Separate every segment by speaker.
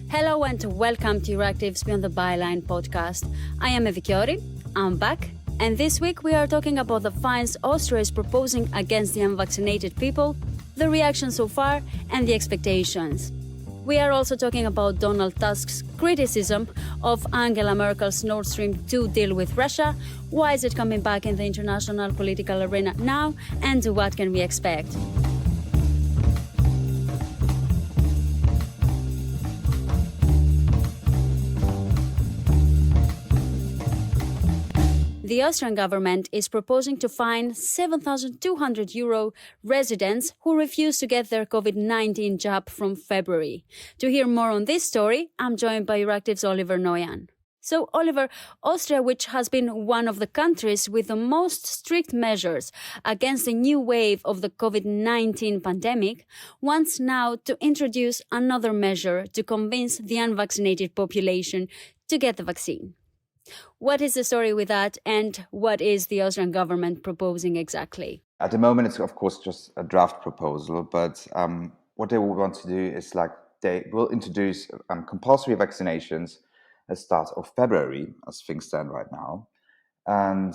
Speaker 1: Hello and welcome to EURACTIV's Beyond the Byline podcast. I am Evikiori, I'm back, and this week we are talking about the fines Austria is proposing against the unvaccinated people, the reaction so far, and the expectations. We are also talking about Donald Tusk's criticism of Angela Merkel's Nord Stream 2 deal with Russia, why is it coming back in the international political arena now, and what can we expect? The Austrian government is proposing to fine €7,200 residents who refuse to get their COVID-19 jab from February. To hear more on this story, I'm joined by EURACTIV's Oliver Noyan. So, Oliver, Austria, which has been one of the countries with the most strict measures against the new wave of the COVID-19 pandemic, wants now to introduce another measure to convince the unvaccinated population to get the vaccine. What is the story with that, and what is the Austrian government proposing exactly?
Speaker 2: At the moment, it's of course just a draft proposal, but what they will want to do is they will introduce compulsory vaccinations at the start of February, as things stand right now. And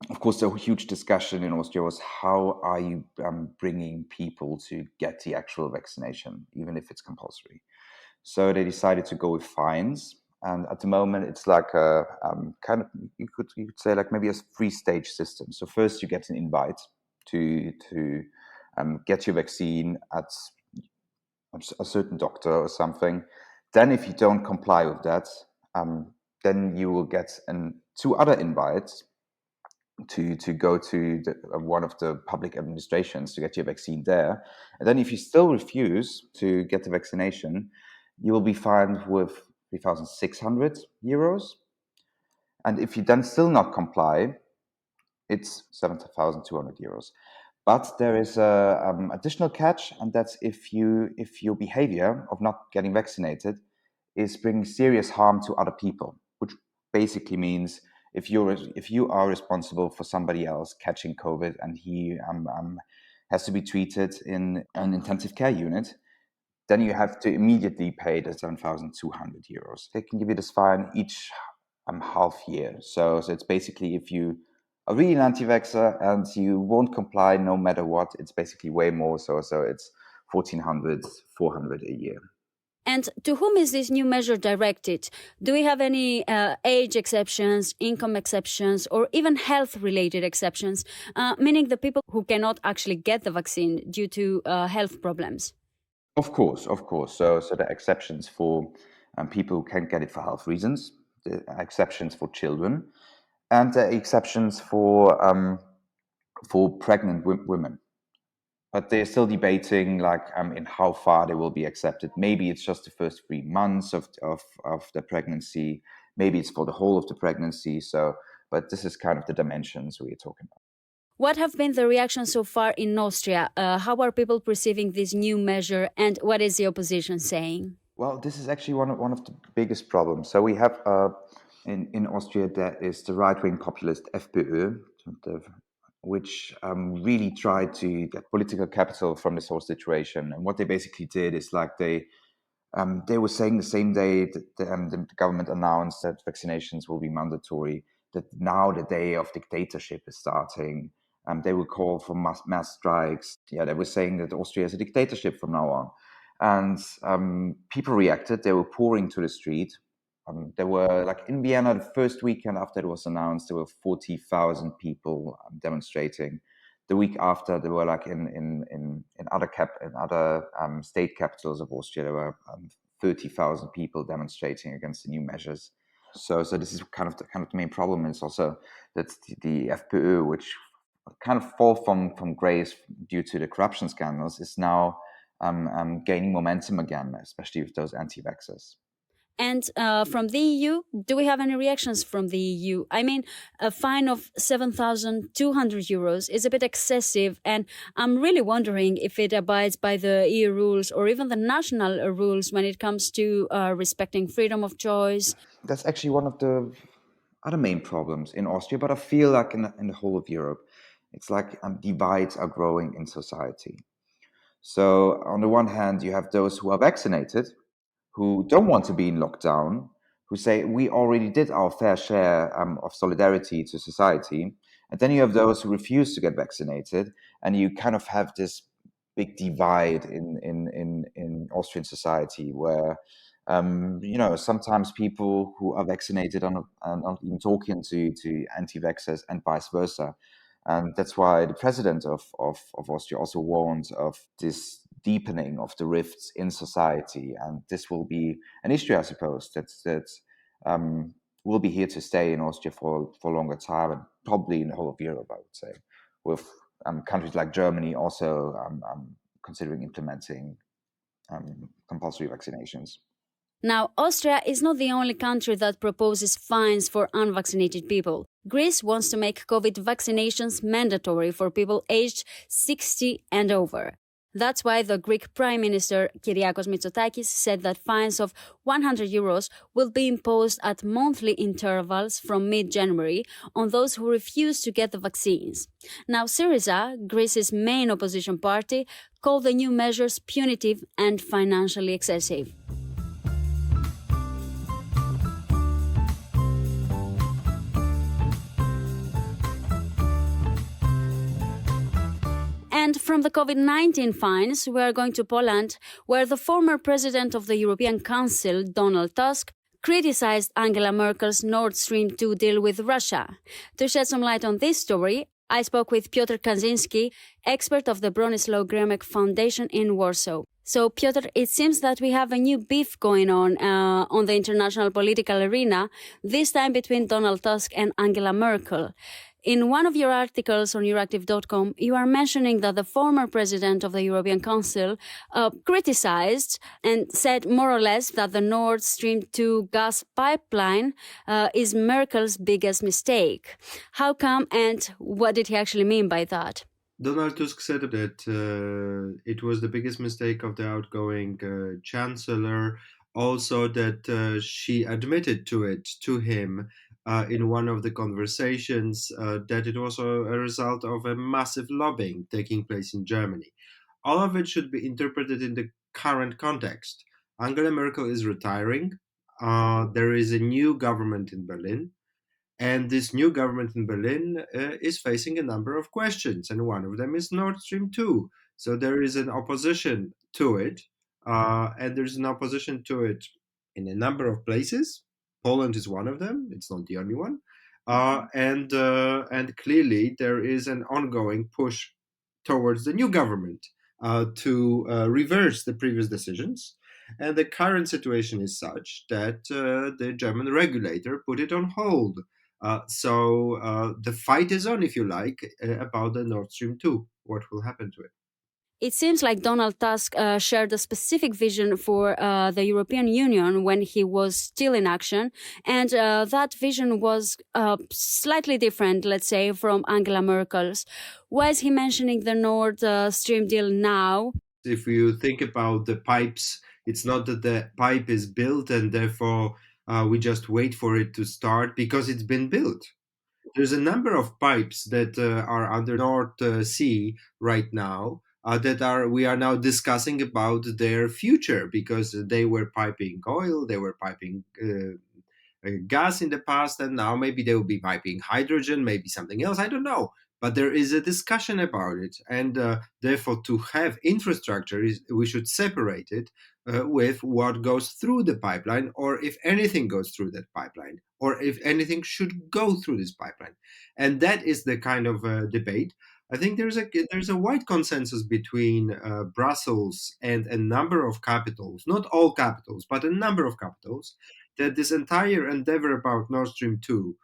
Speaker 2: of course, the huge discussion in Austria was how are you bringing people to get the actual vaccination, even if it's compulsory. So they decided to go with fines. And at the moment, it's like a kind of, you could say like maybe a three-stage system. So first you get an invite to get your vaccine at a certain doctor or something. Then if you don't comply with that, then you will get two other invites to go to one of the public administrations to get your vaccine there. And then if you still refuse to get the vaccination, you will be fined with €3,600. And if you then still not comply, it's €7,200. But there is a additional catch, and that's if your behavior of not getting vaccinated is bringing serious harm to other people, which basically means if you are responsible for somebody else catching COVID and he has to be treated in an intensive care unit, then you have to immediately pay the €7,200. They can give you this fine each half year. So it's basically if you are really an anti-vaxxer and you won't comply no matter what, it's basically way more. So it's €1,400, €400 a year.
Speaker 1: And to whom is this new measure directed? Do we have any age exceptions, income exceptions, or even health-related exceptions, meaning the people who cannot actually get the vaccine due to health problems?
Speaker 2: Of course. So there are exceptions for people who can't get it for health reasons, the exceptions for children, and the exceptions for pregnant women. But they're still debating in how far they will be accepted. Maybe it's just the first 3 months of the pregnancy. Maybe it's for the whole of the pregnancy. But this is kind of the dimensions we're talking about.
Speaker 1: What have been the reactions so far in Austria? How are people perceiving this new measure, and what is the opposition saying?
Speaker 2: Well, this is actually one of the biggest problems. So we have in Austria there is the right-wing populist FPÖ, which really tried to get political capital from this whole situation. And what they basically did is they were saying the same day that the government announced that vaccinations will be mandatory, that now the day of dictatorship is starting. They will call for mass strikes. Yeah, they were saying that Austria is a dictatorship from now on. And people reacted. They were pouring to the street. There were, in Vienna, the first weekend after it was announced, there were 40,000 people demonstrating. The week after, there were in other state capitals of Austria, there were 30,000 people demonstrating against the new measures. So this is kind of the main problem. Is also that the FPÖ, which kind of fall from grace due to the corruption scandals, is now gaining momentum again, especially with those anti-vaxxers.
Speaker 1: And from the EU, do we have any reactions from the EU? I mean, a fine of €7,200 is a bit excessive, and I'm really wondering if it abides by the EU rules or even the national rules when it comes to respecting freedom of choice.
Speaker 2: That's actually one of the other main problems in Austria, but I feel like in the whole of Europe. It's like divides are growing in society. So on the one hand, you have those who are vaccinated, who don't want to be in lockdown, who say we already did our fair share of solidarity to society. And then you have those who refuse to get vaccinated, and you kind of have this big divide in Austrian society where sometimes people who are vaccinated are not even talking to anti-vaxxers and vice versa. And that's why the president of Austria also warns of this deepening of the rifts in society. And this will be an issue, I suppose, that will be here to stay in Austria for a longer time, and probably in the whole of Europe, I would say, with countries like Germany also considering implementing compulsory vaccinations.
Speaker 1: Now, Austria is not the only country that proposes fines for unvaccinated people. Greece wants to make COVID vaccinations mandatory for people aged 60 and over. That's why the Greek Prime Minister Kyriakos Mitsotakis said that fines of €100 will be imposed at monthly intervals from mid-January on those who refuse to get the vaccines. Now, Syriza, Greece's main opposition party, called the new measures punitive and financially excessive. And from the COVID-19 fines, we are going to Poland, where the former president of the European Council, Donald Tusk, criticized Angela Merkel's Nord Stream 2 deal with Russia. To shed some light on this story, I spoke with Piotr Kaczynski, expert of the Bronislaw Geremek Foundation in Warsaw. So, Piotr, it seems that we have a new beef going on the international political arena, this time between Donald Tusk and Angela Merkel. In one of your articles on EURACTIV.com, you are mentioning that the former president of the European Council criticized and said more or less that the Nord Stream 2 gas pipeline is Merkel's biggest mistake. How come, and what did he actually mean by that?
Speaker 3: Donald Tusk said that it was the biggest mistake of the outgoing chancellor, also that she admitted to him in one of the conversations that it was a result of a massive lobbying taking place in Germany. All of it should be interpreted in the current context. Angela Merkel is retiring. There is a new government in Berlin. And this new government in Berlin is facing a number of questions, and one of them is Nord Stream 2. So there is an opposition to it, and there's an opposition to it in a number of places. Poland is one of them; it's not the only one. And clearly there is an ongoing push towards the new government to reverse the previous decisions. And the current situation is such that the German regulator put it on hold. So the fight is on, if you like, about the Nord Stream 2, what will happen to it.
Speaker 1: It seems like Donald Tusk shared a specific vision for the European Union when he was still in action, and that vision was slightly different, let's say, from Angela Merkel's. Why is he mentioning the Nord Stream deal now?
Speaker 3: If you think about the pipes, it's not that the pipe is built and therefore we just wait for it to start because it's been built. There's a number of pipes that are under North Sea right now we are now discussing about their future, because they were piping oil, they were piping gas in the past, and now maybe they will be piping hydrogen, maybe something else, I don't know. But there is a discussion about it, and therefore to have infrastructure, we should separate it with what goes through the pipeline, or if anything goes through that pipeline, or if anything should go through this pipeline. And that is the kind of debate. I think there's a wide consensus between Brussels and a number of capitals, not all capitals, but a number of capitals, that this entire endeavor about Nord Stream 2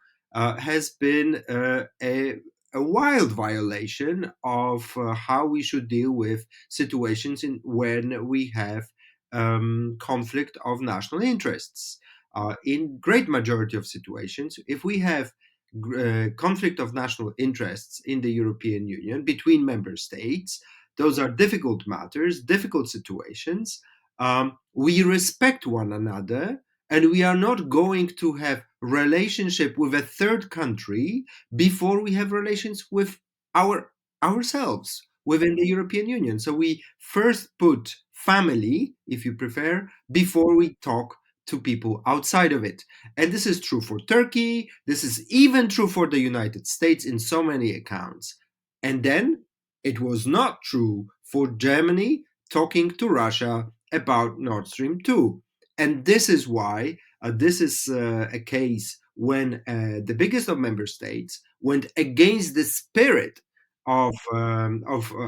Speaker 3: has been a wild violation of how we should deal with situations when we have conflict of national interests. In great majority of situations, if we have conflict of national interests in the European Union between member states, those are difficult matters, difficult situations. We respect one another, and we are not going to have relationship with a third country before we have relations with ourselves within the European Union. So we first put family, if you prefer, before we talk to people outside of it. And this is true for Turkey. This is even true for the United States in so many accounts. And then it was not true for Germany talking to Russia about Nord Stream 2. And this is why this is a case when the biggest of member states went against the spirit of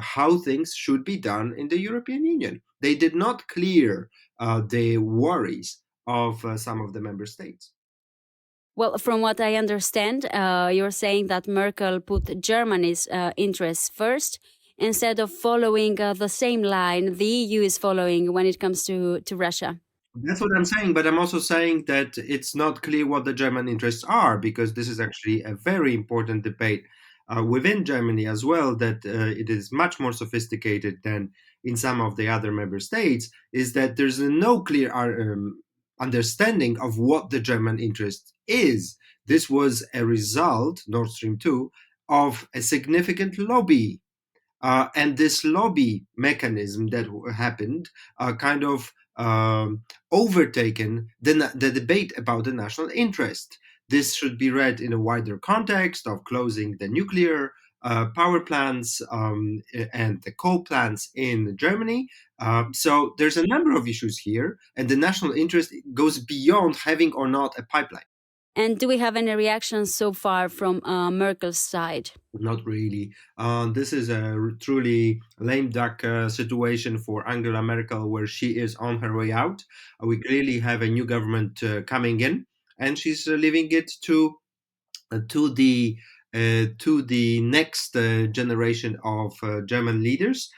Speaker 3: how things should be done in the European Union. They did not clear the worries of some of the member states.
Speaker 1: Well, from what I understand, you're saying that Merkel put Germany's interests first instead of following the same line the EU is following when it comes to Russia.
Speaker 3: That's what I'm saying, but I'm also saying that it's not clear what the German interests are, because this is actually a very important debate within Germany as well, that it is much more sophisticated than in some of the other member states, is that there's no clear understanding of what the German interest is. This was a result, Nord Stream 2, of a significant lobby. And this lobby mechanism that happened kind of overtaken the debate about the national interest. This should be read in a wider context of closing the nuclear power plants and the coal plants in Germany. So there's a number of issues here, and the national interest goes beyond having or not a pipeline.
Speaker 1: And do we have any reactions so far from Merkel's side?
Speaker 3: Not really. This is a truly lame duck situation for Angela Merkel, where she is on her way out. We clearly have a new government coming in, and she's leaving it to the next generation of German leaders.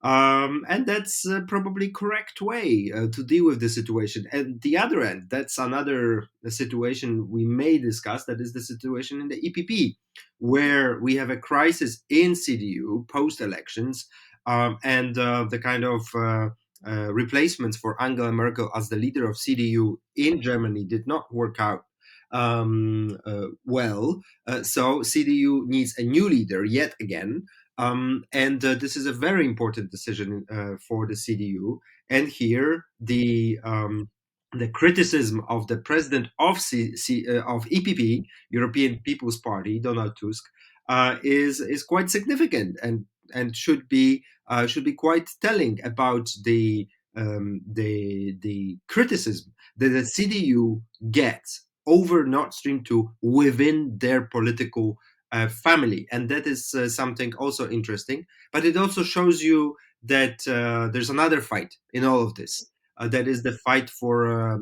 Speaker 3: And that's probably correct way to deal with the situation. And the other end, that's another situation we may discuss, that is the situation in the EPP, where we have a crisis in CDU post-elections, and the kind of replacements for Angela Merkel as the leader of CDU in Germany did not work out well. So CDU needs a new leader yet again. And this is a very important decision for the CDU. And here, the criticism of the president of EPP, European People's Party, Donald Tusk, is quite significant and should be quite telling about the criticism that the CDU gets over Nord Stream 2 within their political family. And that is something also interesting. But it also shows you that there's another fight in all of this. That is the fight for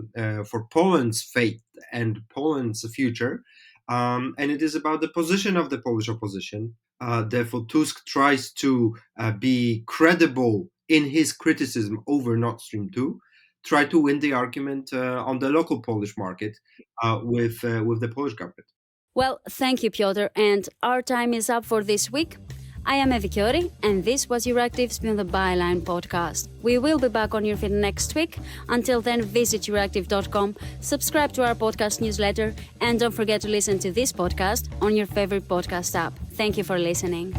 Speaker 3: Poland's fate and Poland's future. And it is about the position of the Polish opposition. Therefore, Tusk tries to be credible in his criticism over Nord Stream 2, try to win the argument on the local Polish market with the Polish government.
Speaker 1: Well, thank you, Piotr. And our time is up for this week. I am Evi Kiori, and this was EURACTIV's Beyond the Byline podcast. We will be back on your feed next week. Until then, visit EURACTIV.com, subscribe to our podcast newsletter, and don't forget to listen to this podcast on your favorite podcast app. Thank you for listening.